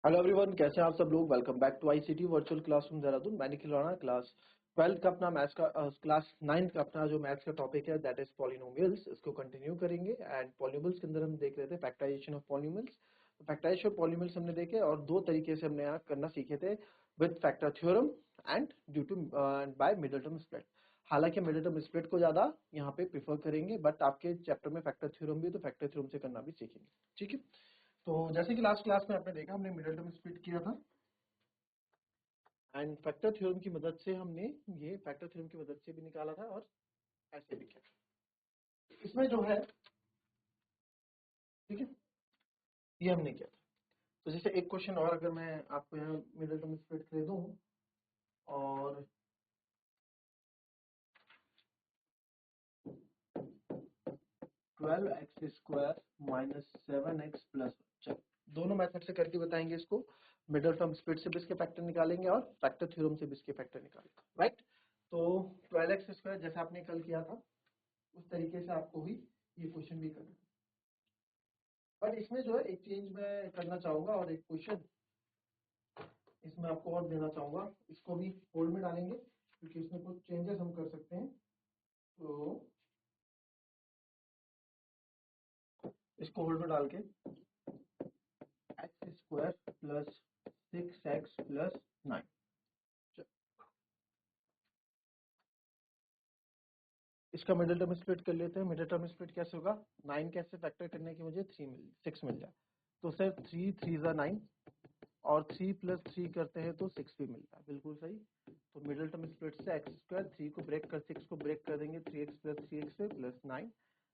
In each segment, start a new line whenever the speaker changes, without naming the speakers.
Hello everyone, कैसे हैं आप सब लोग। Welcome back to ICT virtual classroom Dehradun. मैं निखिल राणा। क्लास 12 का अपना मैथ्स का क्लास 9 का अपना जो मैथ्स का टॉपिक है दैट इज पॉलिनोमियल्स, इसको कंटिन्यू करेंगे। एंड पॉलिनोमियल्स के अंदर हम देख रहे थे factorisation of polynomials. Factorisation of polynomials हमने देखे और दो तरीके से हमने यहाँ करना सीखे थे, with factor theorem and due to by middle term split. हालांकि मिडिल टर्म स्प्लिट को ज्यादा यहाँ पे प्रीफर करेंगे, बट आपके चैप्टर में फैक्टर थ्योरम भी, तो फैक्टर थ्योरम से करना भी सीखेंगे। ठीक है, तो जैसे कि लास्ट क्लास में आपने देखा, हमने मिडिल टर्म स्प्लिट किया था एंड फैक्टर थ्योरम की मदद से हमने ये फैक्टर थ्योरम की मदद से भी निकाला था और ऐसे भी किया। इसमें जो है, ठीक है, ये हमने किया था। तो जैसे एक क्वेश्चन और अगर मैं आपको यहाँ मिडिल टर्म स्प्लिट कर दूं और 12x² माइनस 7x प्लस, दोनों मेथड से करके बताएंगे इसको। मिडिल टर्म स्प्लिट से भी इसके फैक्टर निकालेंगे और फैक्टर थ्योरम से भी इसके फैक्टर निकालेंगे, राइट। तो 12x² जैसा आपने कल किया था उस तरीके से आपको भी ये क्वेश्चन भी करना है। बट इसमें जो है एक चेंज मैं करना चाहूंगा और एक क्वेश्चन इसमें आपको और देना चाहूंगा। इसको भी होल्ड में डालेंगे क्योंकि इसमें कुछ चेंजेस हम कर सकते हैं। तो इसको होल्ड में डाल के x² प्लस 6x प्लस 9, इसका मिडिल टर्म स्प्लिट कर लेते हैं। मिडिल टर्म स्प्लिट कैसे होगा, 9 कैसे फैक्टर करने की मुझे 6 मिल जाए, तो सर 3 3 9 और 3 प्लस 3 करते हैं तो 6 भी मिलता है, बिल्कुल सही। तो मिडिल टर्म स्प्लिट से x² 3 को ब्रेक कर 6 को ब्रेक कर देंगे, 3x प्लस 3x से प्लस 9,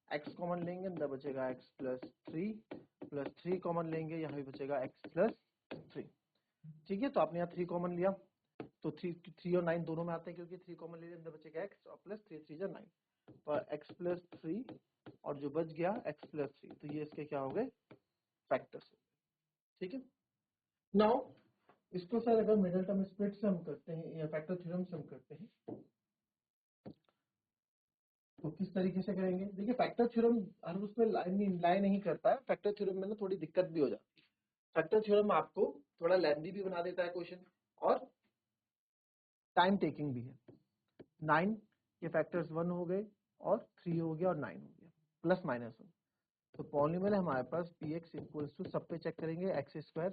x कॉमन लेंगे, अंदर बचेगा x प्लस 3 कॉमन लेंगे, यहाँ भी बचेगा x प्लस 3। ठीक है, तो आपने यहाँ 3 कॉमन लिया तो 3 और 9 दोनों में आते हैं, क्योंकि 3 कॉमन ले लिया, अंदर बचेगा x और प्लस 3 3 9, तो x प्लस 3 और जो बच गया x प्लस 3, तो ये इसके क्या हो गए, फैक्टर्स। ठीक है, नाउ इसको सर अगर मिडिल टर्म स्प्लिट से हम करते हैं या फैक्टर थ्योरम से हम करते हैं तो किस तरीके से करेंगे। देखिए, फैक्टर थ्योरम हर उसमें लाई नहीं करता है। फैक्टर थ्योरम में ना थोड़ी दिक्कत भी हो जाती है। फैक्टर थ्योरम आपको थोड़ा लेंथी भी बना देता है क्वेश्चन और टाइम टेकिंग भी है। 9 के फैक्टर्स 1 हो गए और 3 हो गया और 9 हो गया, प्लस माइनस 1। तो पॉलिनोमियल हमारे पास px इक्वल्स टू, सब पे चेक करेंगे, x²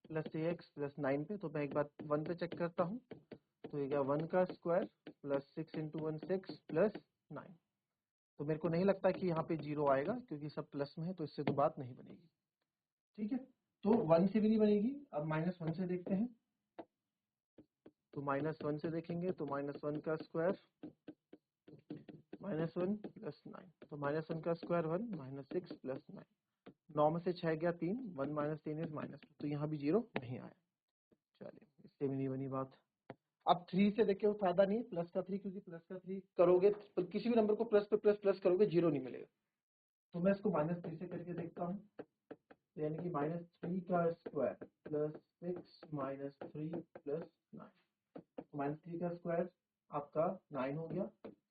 प्लस ax प्लस 9 पे। तो मैं एक बार 1 पे चेक करता हूँ, तो ये 1 का स्क्वायर प्लस 6 इंटू 1 6 प्लस 9। तो मेरे को नहीं लगता कि यहाँ पे 0 आएगा क्योंकि सब प्लस में है, तो इससे तो बात नहीं बनेगी। ठीक है, तो 1 से भी नहीं बनेगी। अब -1 से देखते हैं, तो -1 से देखेंगे तो -1 का स्क्वायर -1 प्लस 9, तो -1 का स्क्वायर 1 -6 प्लस 9, 9 में से 6 गया 3, 1 माइनस 3 इज -2, तो यहाँ भी 0 नहीं आया। चलिए, इससे भी नहीं बनी बात। अब 3 से देखे फायदा नहीं, प्लस का 3, क्योंकि प्लस का 3 करोगे तो किसी भी नंबर को प्लस पे प्लस प्लस करोगे 0 नहीं मिलेगा। तो मैं इसको -3 से करके देखता हूँ, यानी कि -3 का स्क्वायर प्लस 6 -3 प्लस 9, -3 का स्क्वायर आपका 9 हो गया,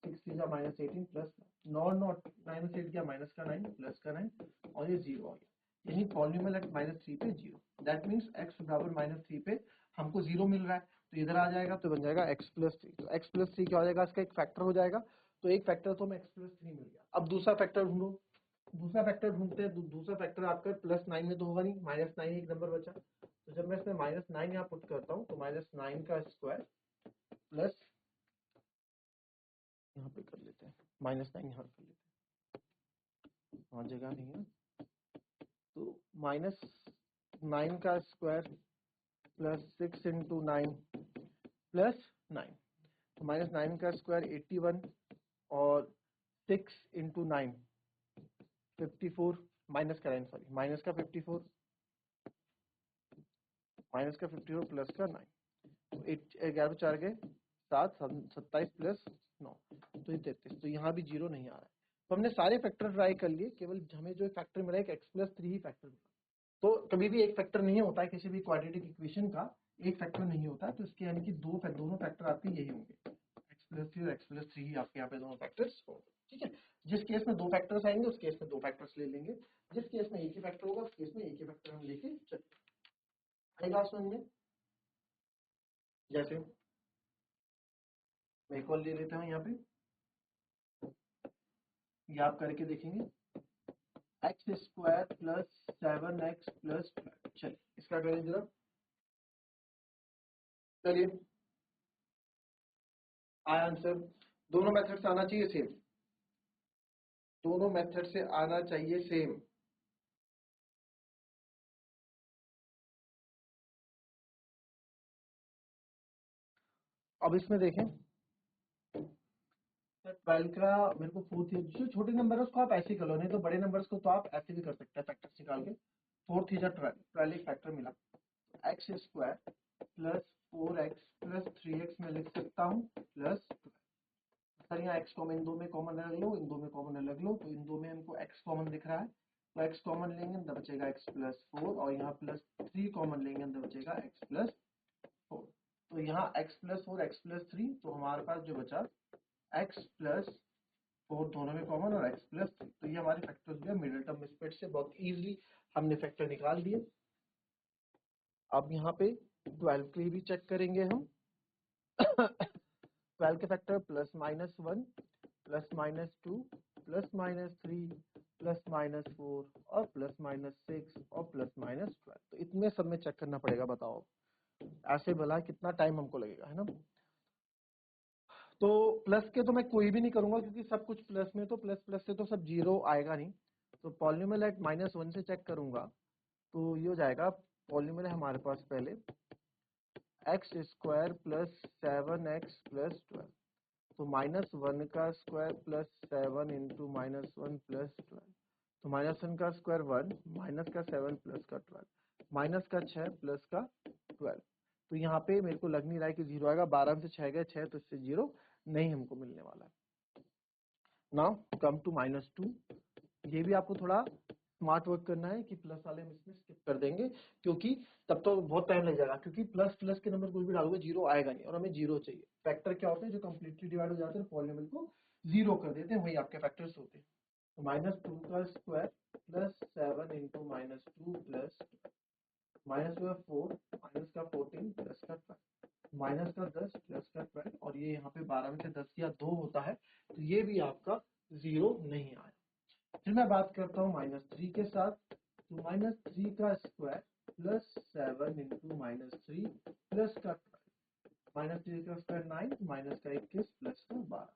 6 3 -18 प्लस 9 नॉट -8 गया, माइनस का 9 प्लस का 9 और ये 0 आ गया। यानी पॉलिनोमियल एट -3 पे 0, दैट मीन्स x बराबर -3 पे हमको 0 मिल रहा है, तो इधर आ जाएगा तो बन जाएगा x प्लस 3। तो x प्लस 3 क्या हो जाएगा, इसका एक फैक्टर हो जाएगा। तो एक फैक्टर तो हमें x प्लस 3 मिल गया। अब दूसरा फैक्टर ढूंढो। दूसरा फैक्टर ढूंढते हैं, दूसरा फैक्टर आपका +9 में तो होगा नहीं, -9 एक नंबर बचा। तो जब मैं इसमें -9 यहाँ पुट करता हूँ तो -9 का स्क्वायर प्लस, यहाँ पे कर लेते हैं -9, यहाँ कर लेते हैं, वहाँ जगह नहीं है, तो -9 का स्क्वायर प्लस 6 इंटू 9 प्लस 9, तो -9 का स्क्वायर 81 और 6 इंटू 9 54, माइनस का 9 सॉरी, माइनस का 54 प्लस का 9, तो 11 4 गए 7, 27 प्लस 9 तो ये 33। तो यहाँ भी 0 नहीं आ रहा है। तो हमने सारे फैक्टर ट्राई कर लिए, केवल हमें जो फैक्टर मिला है x प्लस 3 ही फैक्टर मिला। तो कभी भी एक फैक्टर नहीं होता है किसी भी क्वाड्रेटिक इक्वेशन का, एक फैक्टर नहीं होता है। तो इसके यानी कि दोनों फैक्टर आपके यही होंगे, x प्लस 3 और x प्लस 3 ही आपके यहाँ पे दोनों फैक्टर्स होंगे। ठीक है, जिस केस में दो फैक्टर्स आएंगे उस केस में दो फैक्टर्स ले लेंगे, जिस केस में एक ही फैक्टर होगा उस केस में एक ही फैक्टर हम लेके चलेंगे। आएगा समझ में? जैसे मैं एक और ले लेता हूँ यहाँ पे, ये आप करके देखेंगे, x square plus 7x plus 12। चलिए इसका करें जरा। चलिए आया आंसर। दोनों मेथड से आना चाहिए सेम, दोनों मेथड से आना चाहिए सेम। अब इसमें देखें, 12 का मेरे को फोर्थ, जो छोटे नंबर है उसको आप ऐसे ही कर लो, नहीं तो बड़े नंबर्स को तो आप ऐसे भी कर सकते हैं फैक्टर्स निकाल के। 4 थ्री जा 12, 12 एक फैक्टर मिला, x square plus 4x plus 3x में लिख सकता हूँ प्लस। सर यहाँ x कॉमन, इन दो में कॉमन रख लो, इन दो में कॉमन अलग लो, तो इन दो में हमको x कॉमन दिख रहा है, तो x कॉमन लेंगे अंदर बचेगा x प्लस 4, और यहाँ प्लस 3 कॉमन लेंगे अंदर बचेगा x प्लस 4। तो यहाँ x प्लस 4 x प्लस 3, तो हमारे पास जो बचा x प्लस 4 दोनों में कॉमन और x प्लस 3, तो ये हमारे फैक्टर्स जो है मिडिल टर्म स्प्रेड से बहुत इजीली हमने फैक्टर निकाल दिए। अब यहाँ पे 12 के लिए भी चेक करेंगे हम। 12 के factor plus minus 1 plus minus 2 plus minus 3 plus minus 4 और प्लस माइनस 6 और प्लस माइनस 12, तो इतने सब में चेक करना पड़ेगा। बताओ ऐसे भला कितना टाइम हमको लगेगा, है ना? तो प्लस के तो मैं कोई भी नहीं करूंगा क्योंकि सब कुछ प्लस में, तो प्लस प्लस से तो सब जीरो आएगा नहीं, तो पॉलिनोमियल एट -1 से चेक करूंगा, तो ये हो जाएगा पॉलिनोमियल हमारे पास पहले x square plus 7x plus 12, तो -1 का स्क्वायर प्लस 7 इंटू -1 प्लस 12, तो -1 का स्क्वायर 1, माइनस का 7 प्लस का 12, माइनस का 6 प्लस का 12, तो यहाँ पे मेरे को लग नहीं रहा है कि जीरो आएगा। 12 में से 6 गए 6, तो इससे जीरो नहीं हमको मिलने वाला है। नाउ कम टू -2, ये भी आपको थोड़ा स्मार्ट वर्क करना है कि प्लस वाले हम इसमें स्किप कर देंगे, क्योंकि तब तो बहुत टाइम लग जाएगा, क्योंकि प्लस प्लस के नंबर कोई भी डालोगे जीरो आएगा नहीं, और हमें जीरो चाहिए। फैक्टर क्या होते हैं, जो कंप्लीटली डिवाइड हो जाते हैं, पॉलिनोमियल को जीरो कर देते हैं, वही आपके फैक्टर्स होते हैं। तो -2 का square plus 7 into -2 plus minus में 4, माइनस का 14 प्लस का 12, माइनस का 10 प्लस का 12, और ये यहाँ पे 12 में से 10 या 2 होता है, तो ये भी आपका जीरो नहीं आया। फिर मैं बात करता हूँ -3 के साथ, तो -3 का स्क्वायर प्लस 7 इंटू -3 प्लस का 12, -3 का स्क्वायर 9, माइनस का 21 प्लस का 12,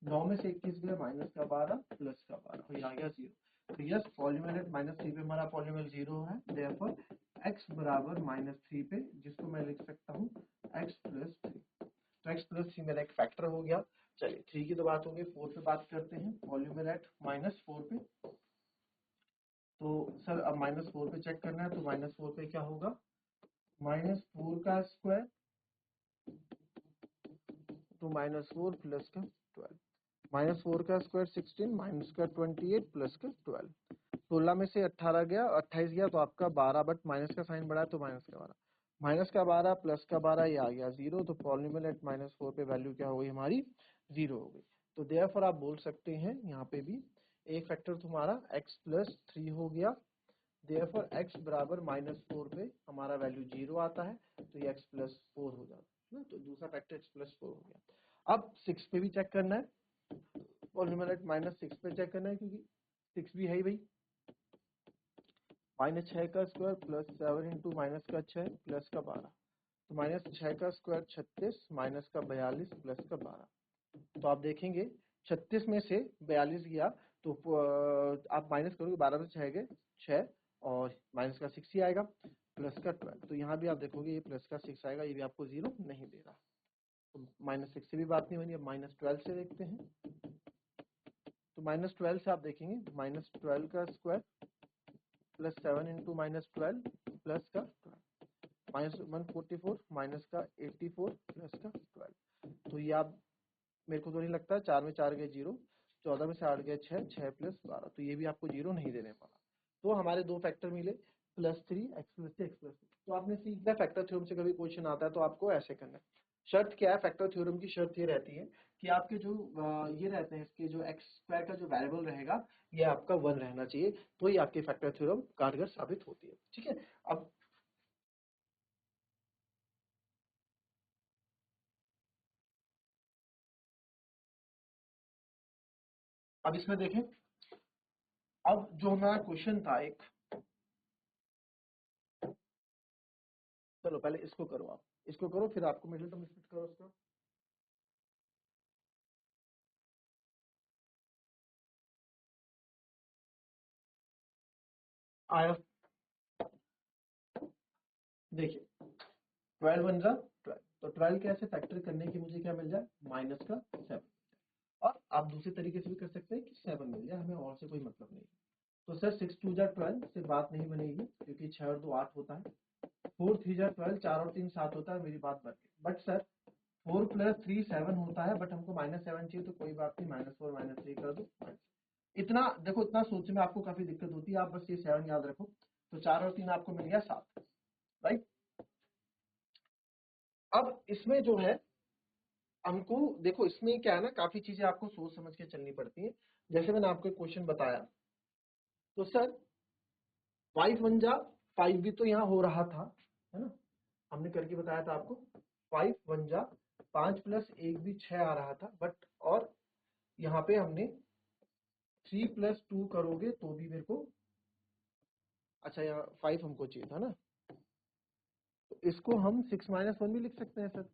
9 में से 21 गया, माइनस का 12 प्लस का 12, तो ये आ गया जीरो। तो यस, पॉलिनोमियल एट -3 पे हमारा पॉलिनोमियल जीरो है, देयरफॉर x बराबर -3 पे, जिसको मैं लिख सकता हूँ x प्लस 3, तो x प्लस 3 मेरा एक फैक्टर हो गया। चलिए 3 की तो बात हो गई, 4 पे बात करते हैं, पॉलिनोमियल एट -4 पे। तो सर अब -4 पे चेक करना है, तो -4 पे क्या होगा, -4 का स्क्वायर तो -4 प्लस का 12, -4 का स्क्वायर 16, माइनस का 28 प्लस का 12, 16 में से 18 गया, 28 गया तो आपका 12, बट माइनस का साइन बढ़ा है तो माइनस का 12, माइनस का 12 प्लस का 12, ये आ गया जीरो, तो पॉलिनोमियल एट -4 पे वैल्यू क्या हो गई हमारी, जीरो हो गई। तो देयरफॉर आप बोल सकते हैं यहाँ पे भी एक फैक्टर तुम्हारा x प्लस 3 हो गया, देयरफॉर x बराबर -4 पे हमारा वैल्यू जीरो आता है, तो ये x प्लस 4 हो जाता है ना, तो दूसरा फैक्टर x प्लस 4 हो गया। अब 6 पे भी चेक करना है, पॉलिनोमियल एट -6 पे चेक करना है, क्योंकि 6 भी है ही भाई, -6 का स्क्वायर प्लस 7 इंटू माइनस का 6 प्लस का 12, तो -6 का स्क्वायर 36, माइनस का 42 प्लस का 12, तो आप देखेंगे 36 में से 42 गया, तो आप माइनस करोगे, 12 में से 6 गए 6, और माइनस का 6 ही आएगा, प्लस का 12, तो यहाँ भी आप देखोगे ये प्लस का 6 आएगा, ये भी आपको जीरो नहीं दे रहा, तो -6 से भी बात नहीं बनी। अब -12 से देखते हैं, तो -12 से आप देखेंगे, -12 का स्क्वायर प्लस 7 इंटू -12 प्लस का 12, -144 माइनस का 84 प्लस का 12, तो ये आप, मेरे को तो नहीं लगता, 4 में 4 गए जीरो, 14 में से 8 गए 6, 6 प्लस 12, तो ये भी आपको जीरो नहीं देने वाला। तो हमारे दो फैक्टर मिले, +3 x प्लस 3 x प्लस 3, तो आपने सीख लिया फैक्टर थ्योरम से कभी क्वेश्चन आता है तो आपको ऐसे करना है। शर्त क्या है, फैक्टर थ्योरम की शर्त ये रहती है कि आपके जो ये रहते हैं, इसके जो एक्स स्क्वायर का जो वेरिएबल रहेगा ये आपका 1 रहना चाहिए, तो ये आपके फैक्टर थ्योरम कारगर साबित होती है। ठीक है, अब अब इसमें देखें, अब जो हमारा क्वेश्चन था एक, चलो पहले इसको करो, आप इसको करो फिर आपको मिडिल टर्म स्प्लिट करो उसका। आया, देखिए 12 बन रहा 12, तो 12 कैसे फैक्टर करने की मुझे क्या मिल जाए, माइनस का 7। और आप दूसरे तरीके से भी कर सकते हैं कि 7 मिल जाए, हमें और से कोई मतलब नहीं। तो सर 6 2 जा 12 से बात नहीं बनेगी, क्योंकि 6 और 2 8 होता है। 4 3 जा 12, 4 और 3 7 होता है, मेरी बात बन गई। बट सर 4 + 3 7 होता है, बट हमको -7 चाहिए, तो कोई बात नहीं, -4 -3 कर दो। इतना देखो, इतना सोचने में आपको काफी दिक्कत होती है, आप बस ये 7 याद रखो। तो 4 और 3 आपको मिल गया 7, राइट। अब इसमें जो है हमको देखो, इसमें क्या है ना, काफी चीजें आपको सोच समझ के चलनी पड़ती है। जैसे मैंने आपको क्वेश्चन बताया, तो सर 5 1 जा 5 भी तो यहाँ हो रहा था, है ना, हमने करके बताया था आपको। 5 1 जा 5 + 1 भी 6 आ रहा था, बट और यहाँ पे हमने 3 + 2 करोगे तो भी मेरे को, अच्छा यहाँ 5 हमको चाहिए था ना, तो इसको हम 6 - 1 भी लिख सकते हैं सर,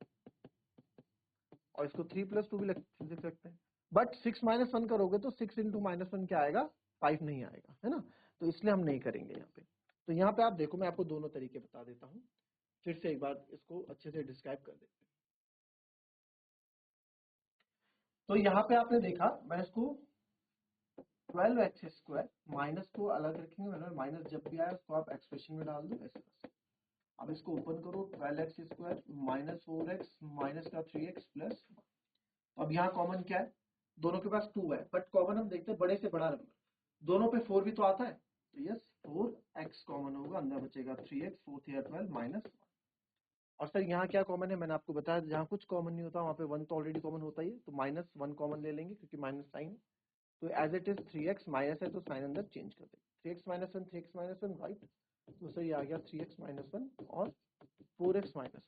और इसको 3 + 2 भी लिख सकते हैं। बट 6 - 1 करोगे तो 6 × -1 क्या आएगा, 5 नहीं आएगा, है ना। तो इसलिए हम नहीं करेंगे यहाँ पे। तो यहाँ पे आप देखो, मैं आपको दोनों तरीके बता देता हूँ, फिर से एक बार इसको अच्छे से डिस्क्राइब कर देते हैं। तो यहाँ पे आपने देखा, मैं इसको 12x² माइनस को अलग रखेंगे, मतलब माइनस जब भी आए उसको आप एक्सप्रेशन में डाल दो ऐसे। अब इसको ओपन करो, 12x² -4x माइनस का 3x प्लस। अब यहाँ कॉमन क्या है, दोनों के पास 2 है, बट कॉमन हम देखते हैं बड़े से बड़ा नंबर, दोनों पे 4 भी तो आता है, तो यस 4x कॉमन होगा, अंदर बचेगा 3x, 4 या 12 -1। और सर यहाँ क्या कॉमन है, मैंने आपको बताया जहाँ कुछ कॉमन नहीं होता वहाँ पे 1 तो ऑलरेडी कॉमन होता ही है, तो -1 कॉमन ले लेंगे क्योंकि माइनस साइन। तो as it is 3x minus है, तो साइन अंदर चेंज कर देंगे, 3x - 1 3x - 1, राइट। तो सर ये आ गया 3x - 1 और 4x - 1।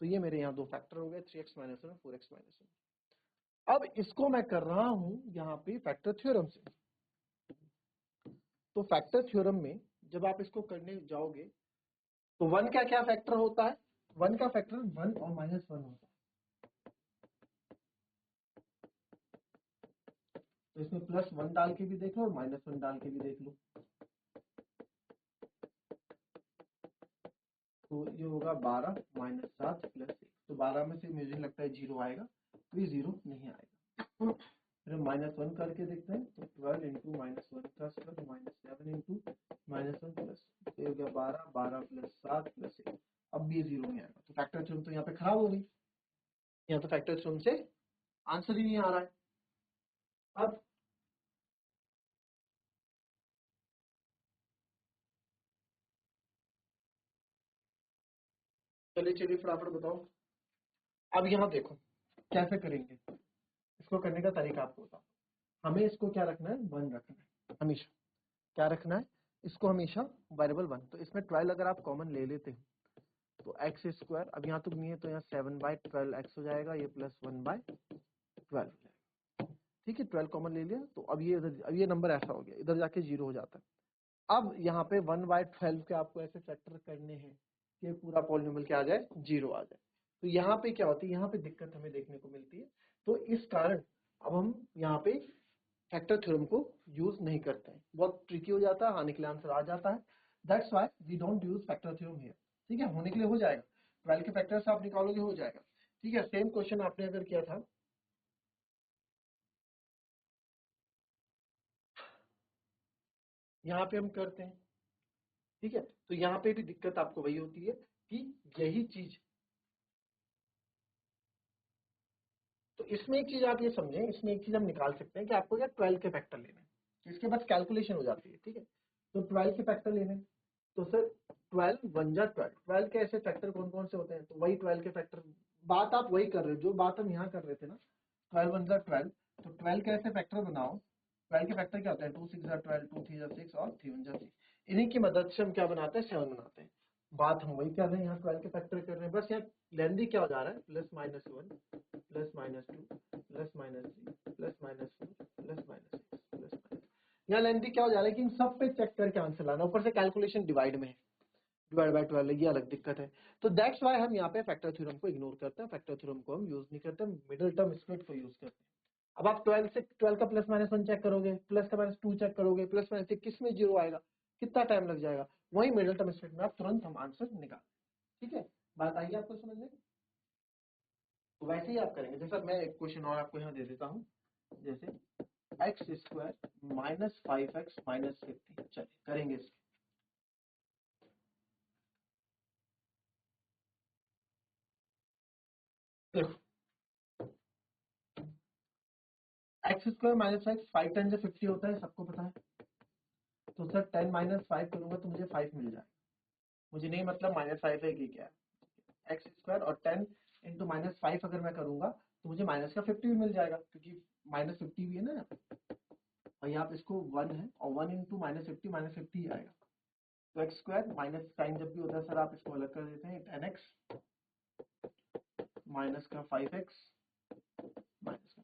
तो ये मेरे यहाँ दो फैक्टर हो गए, 3x - 1 और 4x - 1। अब इसको मैं कर रहा हूं यहाँ पे फैक्टर थ्योरम से। तो फैक्टर थ्योरम में जब आप इसको करने जाओगे, तो 1 का क्या फैक्टर होता है, 1 का फैक्टर 1 और -1 होता है। तो इसमें +1 डाल के भी देख लो और -1 डाल के भी देख लो, तो ये होगा 12 - 7 + 1। तो 12 में से मुझे लगता है 0 आएगा, तो ये 0 नहीं आएगा। फिर हम -1 करके देखते हैं, तो 12 × -1 का स्क्वायर -7 × -1 प्लस, तो ये हो गया 12 12 + 7 + 1। अब भी ये 0 नहीं आएगा, तो फैक्टर थ्योरम तो यहाँ पे खराब हो गई, यहाँ तो फैक्टर थ्योरम से आंसर ही नहीं आ रहा है। अब चलिए चलिए फटाफट बताओ। अब यहाँ देखो कैसे करेंगे, इसको करने का तरीका आपको बताओ। हमें इसको क्या रखना है, 1 रखना है हमेशा, क्या रखना है इसको हमेशा, वेरिएबल 1। तो इसमें 12 अगर आप कॉमन ले लेते हैं तो x², अब यहाँ तक नहीं है तो यहाँ 7/12x हो जाएगा, ये +1/12 हो जाएगा। ठीक है, 12 कॉमन ले लिया, तो अब ये इधर, अब ये नंबर ऐसा हो गया, इधर जाके 0 हो जाता है। अब यहाँ पे 1/12 के आपको ऐसे फैक्टर करने हैं कि पूरा पॉलिनोमियल क्या आ जाए, 0 आ जाए। तो यहाँ पे क्या होती है, यहाँ पे दिक्कत हमें देखने को मिलती है। तो इस कारण अब हम यहाँ पे फैक्टर थ्योरम को यूज नहीं करते हैं, बहुत ट्रिकी हो जाता है, आने के लिए आंसर आ जाता है। That's why we don't use factor theorem here. ठीक है, होने के लिए हो जाएगा, 12 के फैक्टर से आप निकालोगे हो जाएगा। ठीक है, सेम क्वेश्चन आपने अगर किया था, यहाँ पे हम करते हैं। ठीक है, तो यहाँ पे भी दिक्कत आपको वही होती है कि यही चीज, तो इसमें एक चीज आप ये समझें, इसमें एक चीज हम निकाल सकते हैं कि आपको क्या 12 के फैक्टर लेने हैं, इसके बाद कैलकुलेशन हो जाती है। ठीक है, तो 12 के फैक्टर लेने हैं, तो सर 12 1 जा 12, 12 के ऐसे फैक्टर कौन कौन से होते हैं, तो वही 12 के फैक्टर, बात आप वही कर रहे हो जो बात हम यहाँ कर रहे थे ना, 12 1 जा 12। तो 12 के ऐसे फैक्टर बनाओ, 12 के फैक्टर क्या होते हैं, 2 6 जा 12, 2 3 जा 6 और 3 1 जा 3। इन्हीं की मदद से हम क्या बनाते हैं, 7 बनाते हैं। बात हम वही कर रहे हैं, यहाँ 12 के फैक्टर कर रहे हैं, बस यहाँ लेंदी क्या हो जा रहा है, +-1 +-2 +-3 +-4 +-6 यहाँ लेंथी क्या हो जा रहा है कि इन सब पे चेक करके आंसर लाना, ऊपर से कैलकुलेशन डिवाइड में है, डिवाइड बाय 12 ये अलग दिक्कत है। तो दैट्स वाई हम यहाँ पे फैक्टर थ्योरम को इग्नोर करते हैं, फैक्टर थ्योरम को हम यूज नहीं करते, मिडिल टर्म स्प्लिट को यूज करते हैं। अब आप 12 का प्लस माइनस 1 चेक करोगे, प्लस का माइनस 2 चेक करोगे, प्लस माइनस किस में जीरो आएगा, कितना टाइम लग जाएगा, वही मिडिल टर्म स्प्लिट में आप तुरंत हम आंसर निकाल। ठीक है, बात आई आपको समझ में? तो वैसे ही आप करेंगे। जैसा मैं एक क्वेश्चन और आपको यहाँ दे देता हूँ, जैसे x square minus 5x minus 50, चलिए करेंगे इसके। देखो एक्स स्क्वायर माइनस एक्स 5 10 से 50 होता है, सबको पता है। तो सर 10 माइनस 5 करूंगा तो मुझे 5 मिल जाए, मुझे नहीं मतलब माइनस 5 है कि क्या है। एक्स स्क्वायर और 10 इंटू माइनस 5 अगर मैं करूंगा तो मुझे माइनस का 50 भी मिल जाएगा, क्योंकि माइनस 50 भी है ना, और यहाँ पे इसको 1 है, और 1 इंटू माइनस 50 ही आएगा। तो एक्स स्क्वायर माइनस साइन जब भी होता है सर आप इसको अलग कर देते हैं, 10x माइनस का 5x माइनस का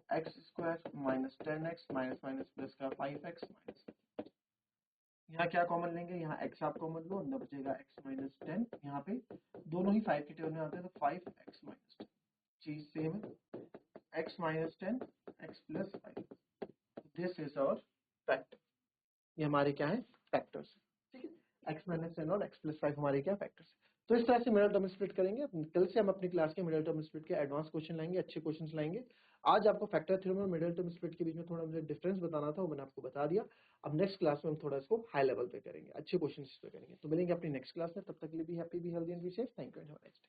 x square minus 10x minus minus plus का 5x माइनस, यहाँ क्या कॉमन लेंगे, यहाँ x आप कॉमन लो, अंदर बचेगा x माइनस 10, यहाँ पे दोनों ही 5 के टेबल में आते हैं तो 5x माइनस 10, चीज सेम है, x minus 10 x plus 5, this is our factor, ये हमारे क्या है फैक्टर्स। ठीक है, x माइनस 10 और x प्लस 5 हमारे क्या फैक्टर्स। तो इस तरह से मिडिल टर्म स्प्लिट करेंगे। कल से हम अपनी क्लास के मिडिल टर्म स्प्लिट के एडवांस क्वेश्चन लाएंगे, अच्छे क्वेश्चन लाएंगे। आज आपको फैक्टर थ्योरम और मिडिल टर्म स्प्लिट के बीच में थोड़ा मुझे डिफरेंस बताना था, वो मैंने आपको बता दिया। अब नेक्स्ट क्लास में हम थोड़ा इसको हाई लेवल पे करेंगे, अच्छे क्वेश्चन पे करेंगे। तो मिलेंगे अपनी नेक्स्ट क्लास में, तब तक के लिए भी happy, be healthy and be safe. Thank you and have a nice day.